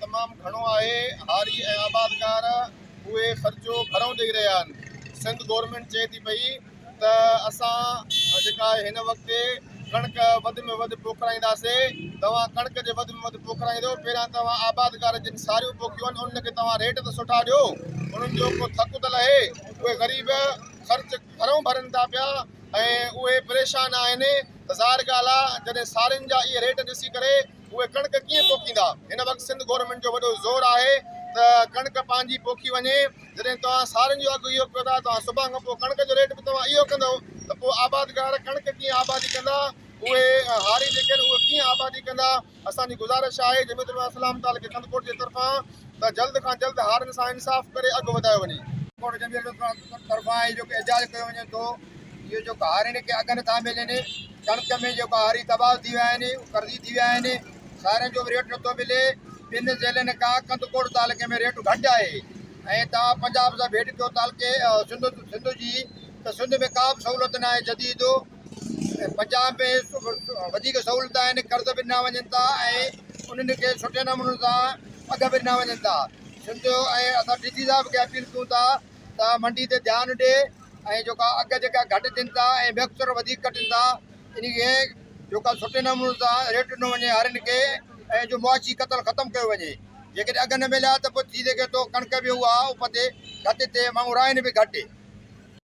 तमामु घणो आहे। हारी ऐं आबादकार उहे ख़र्चो घणो ॾेई रहिया आहिनि। सिंध गवर्नमेंट चए थी पई त असां जेका हिन वक़्तु कणिक वधि में वधि पोखाईंदासीं। तव्हां कणिक जे वधि में वधि पोखाईंदो, पहिरियां तव्हां आबादकार जिन सारियूं पोखियूं आहिनि उनखे तव्हां रेट त सुठा ॾियो, उन्हनि जो को थकु त लहे। उहे ग़रीब ख़र्च घणो भरनि था पिया ऐं उहे परेशान आहिनि। त ज़ाहिर ॻाल्हि आहे जॾहिं सारियुनि जा इहे रेट ॾिसी करे उहे कणिक कीअं पोखींदा। हिन वक़्तु सिंध गवर्नमेंट जो वॾो ज़ोर आहे त कणिक पंहिंजी पोखी वञे। जॾहिं तव्हां सारियुनि जो अघु इहो कयो था, तव्हां सुभाणे खां पोइ कणिक जो रेट बि तव्हां इहो कंदव त पोइ आबादकार कणिक कीअं आबादी कंदा, उहे हारी जेके आहिनि उहे कीअं आबादी कंदा। असांजी गुज़ारिश आहे जमीयत उलमा इस्लाम ताल खे कंदकोट जे तरफ़ां त जल्द खां जल्द हारियुनि सां इंसाफ़ करे अघु वधायो वञे। जमीयत तरफ़ां जेको एजाज़ कयो वञे थो, इहो जेको हारियुनि खे अघु नथा मिलनि, कणिक में जेको हारी तबाह थी विया आहिनि, कर्ज़ी थी विया आहिनि, सारियुनि जो बि रेट नथो मिले। ॿिनि ज़िलनि खां कंदकोट तालुके में रेट घटि आहे ऐं तव्हां पंजाब सां भेट कयो तालुके सिंध जी, त सिंध में का बि सहूलियत न आहे जदीद। पंजाब में वधीक सहूलियत आहिनि, कर्ज़ बि ॾिना वञनि था ऐं उन्हनि खे सुठे नमूने सां अघ बि ॾिना वञनि था। सिंध ऐं असां डीसी साहिब खे अपील कयूं था त मंडी ते ध्यानु ॾिए ऐं जेका अघ जेका घटि ॾियनि था ऐं मिक्सर वधीक कटनि था, इनखे जेका सुठे नमूने सां रेट ॾिनो वञे हारियुनि खे ऐं जो मुआशी क़तल ख़तमु कयो वञे। जेकॾहिं अघ न मिलिया त पोइ थी सघे थो कणिक बि उहा उप ते घटि थिए, माण्हू राइनि बि घटि।